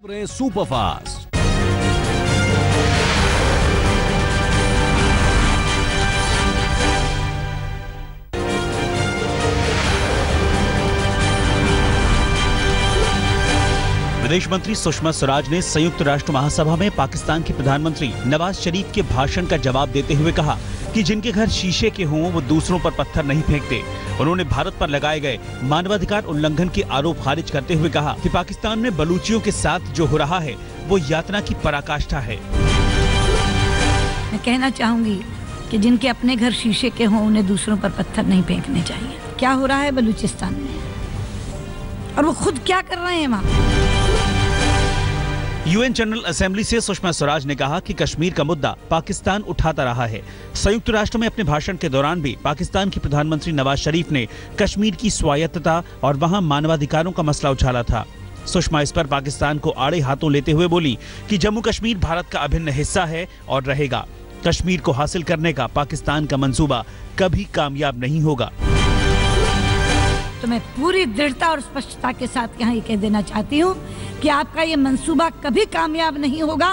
Superfast. विदेश मंत्री सुषमा स्वराज ने संयुक्त राष्ट्र महासभा में पाकिस्तान के प्रधानमंत्री नवाज शरीफ के भाषण का जवाब देते हुए कहा कि जिनके घर शीशे के हों वो दूसरों पर पत्थर नहीं फेंकते। उन्होंने भारत पर लगाए गए मानवाधिकार उल्लंघन के आरोप खारिज करते हुए कहा कि पाकिस्तान में बलूचियों के साथ जो हो रहा है वो यातना की पराकाष्ठा है। मैं कहना चाहूंगी कि जिनके अपने घर शीशे के हों उन्हें दूसरों पर पत्थर नहीं फेंकने चाहिए। क्या हो रहा है बलूचिस्तान में और वो खुद क्या कर रहे हैं वहाँ। यूएन जनरल असेंबली से सुषमा स्वराज ने कहा कि कश्मीर का मुद्दा पाकिस्तान उठाता रहा है। संयुक्त राष्ट्र में अपने भाषण के दौरान भी पाकिस्तान के प्रधानमंत्री नवाज शरीफ ने कश्मीर की स्वायत्तता और वहां मानवाधिकारों का मसला उछाला था। सुषमा इस पर पाकिस्तान को आड़े हाथों लेते हुए बोली कि जम्मू कश्मीर भारत का अभिन्न हिस्सा है और रहेगा। कश्मीर को हासिल करने का पाकिस्तान का मंसूबा कभी कामयाब नहीं होगा। तो मैं पूरी दृढ़ता और स्पष्टता के साथ यहाँ ये कह देना चाहती हूँ कि आपका ये मंसूबा कभी कामयाब नहीं होगा।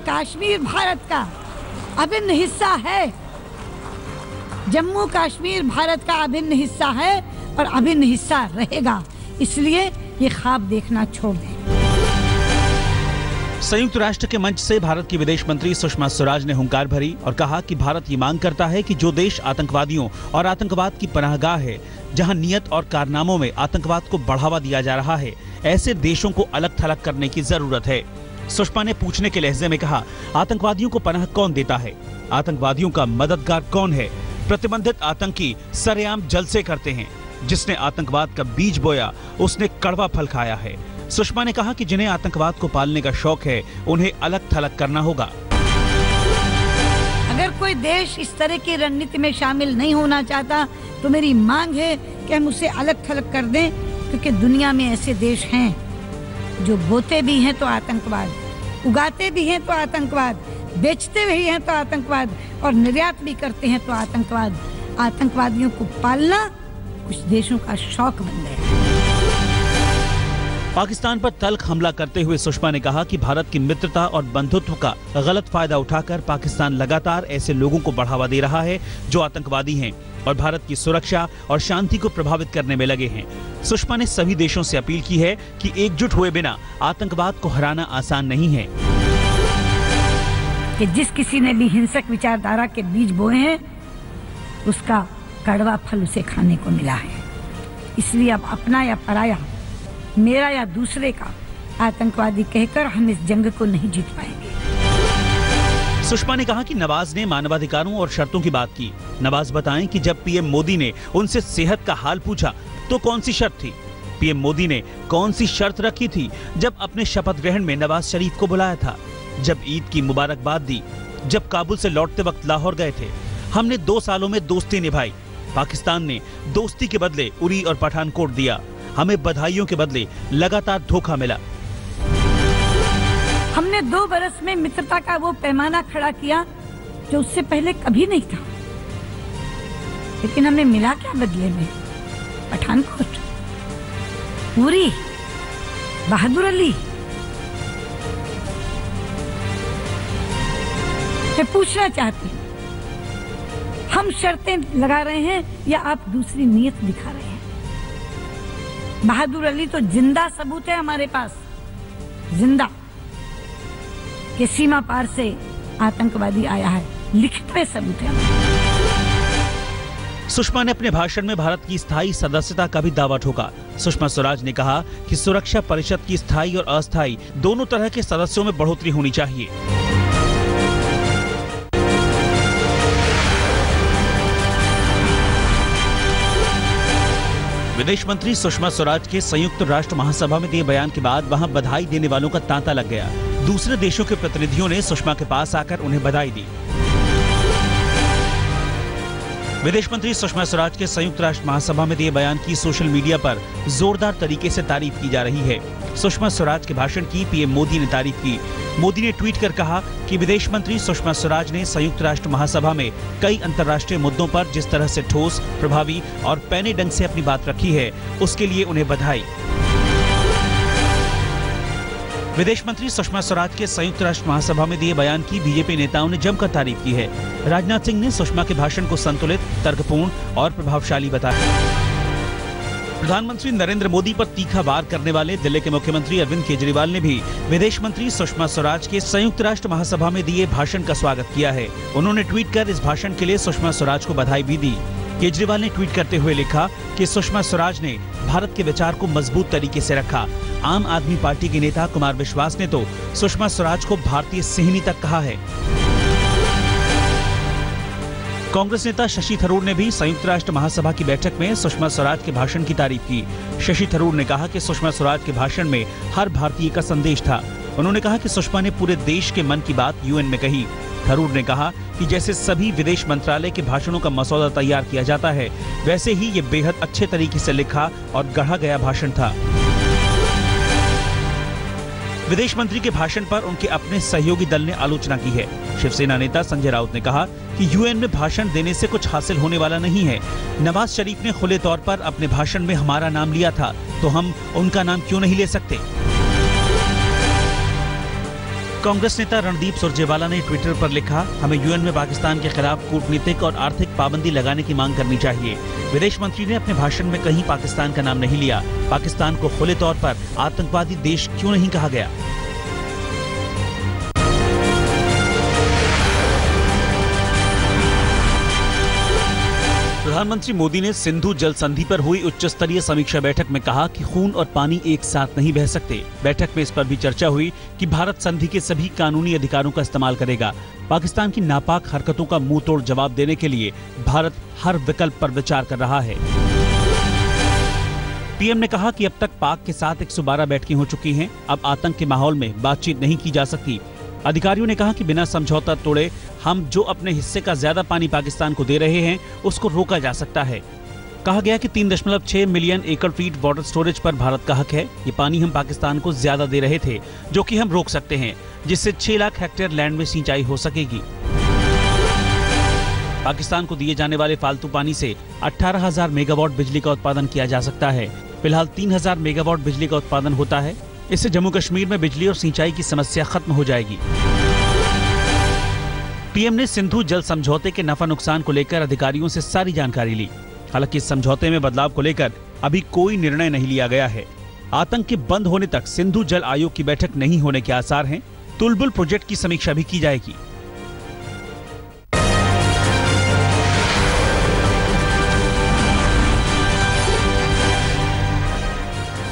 कश्मीर भारत का अभिन्न हिस्सा है। जम्मू कश्मीर भारत का अभिन्न हिस्सा है और अभिन्न हिस्सा रहेगा। इसलिए ये ख्वाब देखना छोड़ दें। संयुक्त राष्ट्र के मंच से भारत की विदेश मंत्री सुषमा स्वराज ने हुंकार भरी और कहा कि भारत ये मांग करता है कि जो देश आतंकवादियों और आतंकवाद की पनाहगाह है, जहां नियत और कारनामों में आतंकवाद को बढ़ावा दिया जा रहा है, ऐसे देशों को अलग थलग करने की जरूरत है। सुषमा ने पूछने के लहजे में कहा, आतंकवादियों को पनाह कौन देता है? आतंकवादियों का मददगार कौन है? प्रतिबंधित आतंकी सरेआम जलसे करते हैं। जिसने आतंकवाद का बीज बोया उसने कड़वा फल खाया है। सुषमा ने कहा कि जिन्हें आतंकवाद को पालने का शौक है उन्हें अलग थलग करना होगा। अगर कोई देश इस तरह की रणनीति में शामिल नहीं होना चाहता तो मेरी मांग है कि हम उसे अलग थलग कर दें, क्योंकि दुनिया में ऐसे देश हैं जो बोते भी हैं तो आतंकवाद, उगाते भी हैं तो आतंकवाद, बेचते भी हैं तो आतंकवाद और निर्यात भी करते हैं तो आतंकवाद। आतंकवादियों को पालना कुछ देशों का शौक बन गया। पाकिस्तान पर तल्ख हमला करते हुए सुषमा ने कहा कि भारत की मित्रता और बंधुत्व का गलत फायदा उठाकर पाकिस्तान लगातार ऐसे लोगों को बढ़ावा दे रहा है जो आतंकवादी हैं और भारत की सुरक्षा और शांति को प्रभावित करने में लगे हैं। सुषमा ने सभी देशों से अपील की है कि एकजुट हुए बिना आतंकवाद को हराना आसान नहीं है। कि जिस किसी ने भी हिंसक विचारधारा के बीज बोए हैं उसका कड़वा फल उसे खाने को मिला है। इसलिए अब अपना या पराया, मेरा या दूसरे का आतंकवादी कहकर हम इस जंग को नहीं जीत पाएंगे। सुषमा ने कहा कि नवाज ने मानवाधिकारों और शर्तों की बात की। नवाज बताएं कि जब पीएम मोदी ने उनसे सेहत का हाल पूछा तो कौन सी शर्त थी? पीएम मोदी ने कौन सी शर्त रखी थी जब अपने शपथ ग्रहण में नवाज शरीफ को बुलाया था, जब ईद की मुबारकबाद दी, जब काबुल से लौटते वक्त लाहौर गए थे? हमने 2 सालों में दोस्ती निभाई। पाकिस्तान ने दोस्ती के बदले उरी और पठानकोट दिया। हमें बधाइयों के बदले लगातार धोखा मिला। हमने 2 बरस में मित्रता का वो पैमाना खड़ा किया जो उससे पहले कभी नहीं था। लेकिन हमें मिला क्या बदले में? पठानकोट, उरी, बहादुर अली। मैं पूछना चाहती हूँ, हम शर्तें लगा रहे हैं या आप दूसरी नीयत दिखा रहे हैं? बहादुर अली तो जिंदा सबूत है हमारे पास, जिंदा, कि सीमा पार से आतंकवादी आया है, लिखित में सबूत है। सुषमा ने अपने भाषण में भारत की स्थायी सदस्यता का भी दावा ठोका। सुषमा स्वराज ने कहा कि सुरक्षा परिषद की स्थायी और अस्थायी दोनों तरह के सदस्यों में बढ़ोतरी होनी चाहिए। विदेश मंत्री सुषमा स्वराज के संयुक्त राष्ट्र महासभा में दिए बयान के बाद वहां बधाई देने वालों का तांता लग गया। दूसरे देशों के प्रतिनिधियों ने सुषमा के पास आकर उन्हें बधाई दी। विदेश मंत्री सुषमा स्वराज के संयुक्त राष्ट्र महासभा में दिए बयान की सोशल मीडिया पर जोरदार तरीके से तारीफ की जा रही है। सुषमा स्वराज के भाषण की पीएम मोदी ने तारीफ की। मोदी ने ट्वीट कर कहा कि विदेश मंत्री सुषमा स्वराज ने संयुक्त राष्ट्र महासभा में कई अंतर्राष्ट्रीय मुद्दों पर जिस तरह से ठोस, प्रभावी और पैने ढंग से अपनी बात रखी है, उसके लिए उन्हें बधाई। विदेश मंत्री सुषमा स्वराज के संयुक्त राष्ट्र महासभा में दिए बयान की बीजेपी नेताओं ने जमकर तारीफ की है। राजनाथ सिंह ने सुषमा के भाषण को संतुलित, तर्कपूर्ण और प्रभावशाली बताया। प्रधानमंत्री नरेंद्र मोदी पर तीखा वार करने वाले दिल्ली के मुख्यमंत्री अरविंद केजरीवाल ने भी विदेश मंत्री सुषमा स्वराज के संयुक्त राष्ट्र महासभा में दिए भाषण का स्वागत किया है। उन्होंने ट्वीट कर इस भाषण के लिए सुषमा स्वराज को बधाई भी दी। केजरीवाल ने ट्वीट करते हुए लिखा कि सुषमा स्वराज ने भारत के विचार को मजबूत तरीके से रखा। आम आदमी पार्टी के नेता कुमार विश्वास ने तो सुषमा स्वराज को भारतीय सिंहनी तक कहा है। कांग्रेस नेता शशि थरूर ने भी संयुक्त राष्ट्र महासभा की बैठक में सुषमा स्वराज के भाषण की तारीफ की। शशि थरूर ने कहा कि सुषमा स्वराज के भाषण में हर भारतीय का संदेश था। उन्होंने कहा कि सुषमा ने पूरे देश के मन की बात यूएन में कही। थरूर ने कहा कि जैसे सभी विदेश मंत्रालय के भाषणों का मसौदा तैयार किया जाता है, वैसे ही ये बेहद अच्छे तरीके से लिखा और गढ़ा गया भाषण था। विदेश मंत्री के भाषण पर उनके अपने सहयोगी दल ने आलोचना की है। शिवसेना नेता संजय राउत ने कहा कि यूएन में भाषण देने से कुछ हासिल होने वाला नहीं है। नवाज शरीफ ने खुले तौर पर अपने भाषण में हमारा नाम लिया था, तो हम उनका नाम क्यों नहीं ले सकते। कांग्रेस नेता रणदीप सुरजेवाला ने ट्विटर पर लिखा, हमें यूएन में पाकिस्तान के खिलाफ कूटनीतिक और आर्थिक पाबंदी लगाने की मांग करनी चाहिए। विदेश मंत्री ने अपने भाषण में कहीं पाकिस्तान का नाम नहीं लिया। पाकिस्तान को खुले तौर पर आतंकवादी देश क्यों नहीं कहा गया। प्रधानमंत्री मोदी ने सिंधु जल संधि पर हुई उच्च स्तरीय समीक्षा बैठक में कहा कि खून और पानी एक साथ नहीं बह सकते। बैठक में इस पर भी चर्चा हुई कि भारत संधि के सभी कानूनी अधिकारों का इस्तेमाल करेगा। पाकिस्तान की नापाक हरकतों का मुंह तोड़ जवाब देने के लिए भारत हर विकल्प पर विचार कर रहा है। पीएम ने कहा कि अब तक पाक के साथ 112 बैठकें हो चुकी हैं। अब आतंक के माहौल में बातचीत नहीं की जा सकती। अधिकारियों ने कहा कि बिना समझौता तोड़े हम जो अपने हिस्से का ज्यादा पानी पाकिस्तान को दे रहे हैं, उसको रोका जा सकता है। कहा गया कि 3.6 मिलियन एकड़ फीट वाटर स्टोरेज पर भारत का हक है। ये पानी हम पाकिस्तान को ज्यादा दे रहे थे, जो कि हम रोक सकते हैं, जिससे 6 लाख हेक्टेयर लैंड में सिंचाई हो सकेगी। पाकिस्तान को दिए जाने वाले फालतू पानी से 18,000 मेगावाट बिजली का उत्पादन किया जा सकता है। फिलहाल 3,000 मेगावाट बिजली का उत्पादन होता है। इससे जम्मू कश्मीर में बिजली और सिंचाई की समस्या खत्म हो जाएगी। पीएम ने सिंधु जल समझौते के नफा नुकसान को लेकर अधिकारियों से सारी जानकारी ली। हालांकि इस समझौते में बदलाव को लेकर अभी कोई निर्णय नहीं लिया गया है। आतंक के बंद होने तक सिंधु जल आयोग की बैठक नहीं होने के आसार हैं। तुलबुल प्रोजेक्ट की समीक्षा भी की जाएगी।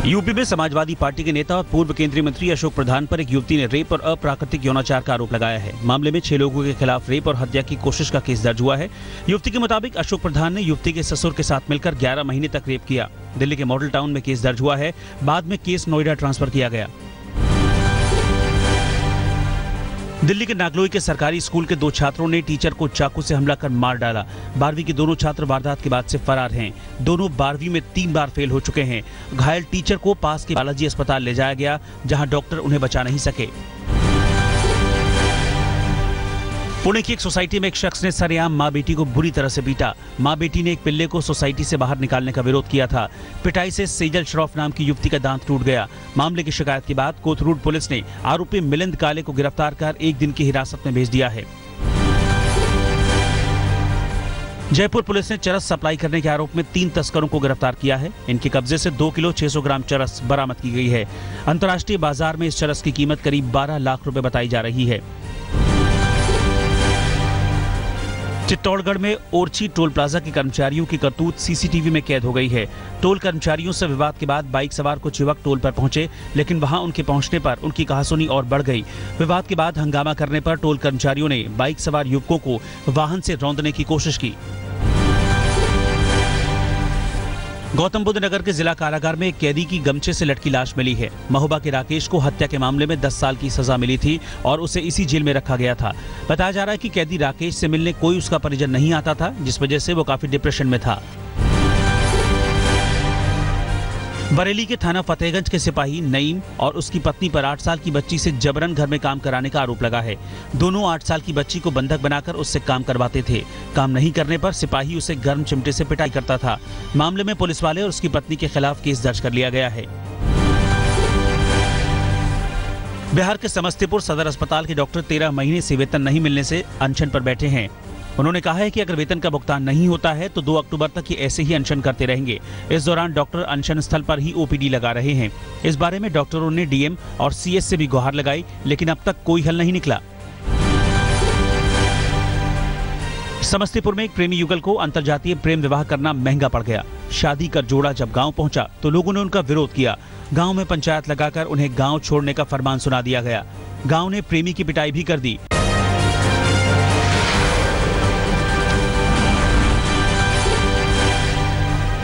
यूपी में समाजवादी पार्टी के नेता और पूर्व केंद्रीय मंत्री अशोक प्रधान पर एक युवती ने रेप और अप्राकृतिक यौनाचार का आरोप लगाया है। मामले में 6 लोगों के खिलाफ रेप और हत्या की कोशिश का केस दर्ज हुआ है। युवती के मुताबिक अशोक प्रधान ने युवती के ससुर के साथ मिलकर 11 महीने तक रेप किया। दिल्ली के मॉडल टाउन में केस दर्ज हुआ है। बाद में केस नोएडा ट्रांसफर किया गया। दिल्ली के नागलोई के सरकारी स्कूल के 2 छात्रों ने टीचर को चाकू से हमला कर मार डाला। 12वीं के दोनों छात्र वारदात के बाद से फरार हैं। दोनों 12वीं में 3 बार फेल हो चुके हैं। घायल टीचर को पास के बालाजी अस्पताल ले जाया गया, जहां डॉक्टर उन्हें बचा नहीं सके। पुणे की एक सोसाइटी में एक शख्स ने सरेआम मां बेटी को बुरी तरह से पीटा। मां बेटी ने एक पिल्ले को सोसाइटी से बाहर निकालने का विरोध किया था। पिटाई से सेजल श्रॉफ नाम की युवती का दांत टूट गया। मामले की शिकायत के बाद कोथरूड पुलिस ने आरोपी मिलिंद काले को गिरफ्तार कर 1 दिन की हिरासत में भेज दिया है। जयपुर पुलिस ने चरस सप्लाई करने के आरोप में 3 तस्करों को गिरफ्तार किया है। इनके कब्जे से 2 किलो 600 ग्राम चरस बरामद की गई है। अंतर्राष्ट्रीय बाजार में इस चरस की कीमत करीब 12 लाख रुपए बताई जा रही है। चित्तौड़गढ़ में ओरछी टोल प्लाजा के कर्मचारियों की करतूत सीसीटीवी में कैद हो गई है। टोल कर्मचारियों से विवाद के बाद बाइक सवार कुछ युवक टोल पर पहुंचे, लेकिन वहां उनके पहुंचने पर उनकी कहासुनी और बढ़ गई। विवाद के बाद हंगामा करने पर टोल कर्मचारियों ने बाइक सवार युवकों को वाहन से रौंदने की कोशिश की। गौतम बुद्ध नगर के जिला कारागार में एक कैदी की गमछे से लटकी लाश मिली है। महोबा के राकेश को हत्या के मामले में 10 साल की सजा मिली थी और उसे इसी जेल में रखा गया था। बताया जा रहा है कि कैदी राकेश से मिलने कोई उसका परिजन नहीं आता था, जिस वजह से वो काफी डिप्रेशन में था। बरेली के थाना फतेहगंज के सिपाही नईम और उसकी पत्नी पर 8 साल की बच्ची से जबरन घर में काम कराने का आरोप लगा है। दोनों 8 साल की बच्ची को बंधक बनाकर उससे काम करवाते थे। काम नहीं करने पर सिपाही उसे गर्म चिमटे से पिटाई करता था। मामले में पुलिस वाले और उसकी पत्नी के खिलाफ केस दर्ज कर लिया गया है। बिहार के समस्तीपुर सदर अस्पताल के डॉक्टर 13 महीने से वेतन नहीं मिलने से अनशन पर बैठे हैं। उन्होंने कहा है कि अगर वेतन का भुगतान नहीं होता है तो 2 अक्टूबर तक ये ऐसे ही अनशन करते रहेंगे। इस दौरान डॉक्टर अनशन स्थल पर ही ओपीडी लगा रहे हैं। इस बारे में डॉक्टरों ने डीएम और सीएस से भी गुहार लगाई, लेकिन अब तक कोई हल नहीं निकला। समस्तीपुर में एक प्रेमी युगल को अंतर्जातीय प्रेम विवाह करना महंगा पड़ गया। शादी का जोड़ा जब गांव पहुंचा तो लोगों ने उनका विरोध किया। गांव में पंचायत लगाकर उन्हें गांव छोड़ने का फरमान सुना दिया गया। गांव ने प्रेमी की पिटाई भी कर दी।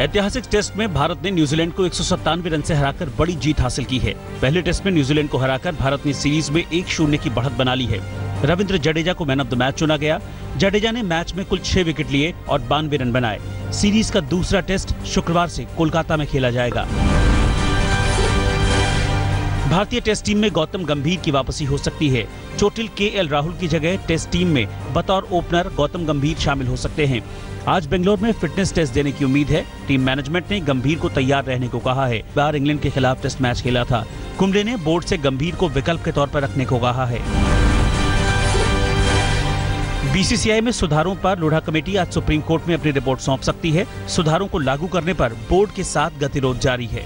ऐतिहासिक टेस्ट में भारत ने न्यूजीलैंड को 197 रन से हराकर बड़ी जीत हासिल की है। पहले टेस्ट में न्यूजीलैंड को हराकर भारत ने सीरीज में 1-0 की बढ़त बना ली है। रविंद्र जडेजा को मैन ऑफ द मैच चुना गया। जडेजा ने मैच में कुल 6 विकेट लिए और 92 रन बनाए। सीरीज का दूसरा टेस्ट शुक्रवार से कोलकाता में खेला जाएगा। भारतीय टेस्ट टीम में गौतम गंभीर की वापसी हो सकती है। चोटिल केएल राहुल की जगह टेस्ट टीम में बतौर ओपनर गौतम गंभीर शामिल हो सकते हैं। आज बेंगलोर में फिटनेस टेस्ट देने की उम्मीद है। टीम मैनेजमेंट ने गंभीर को तैयार रहने को कहा है। बार इंग्लैंड के खिलाफ टेस्ट मैच खेला था। कुंबले ने बोर्ड से गंभीर को विकल्प के तौर पर रखने को कहा है। बीसीसीआई में सुधारों पर लोढ़ा कमेटी आज सुप्रीम कोर्ट में अपनी रिपोर्ट सौंप सकती है। सुधारों को लागू करने पर बोर्ड के साथ गतिरोध जारी है।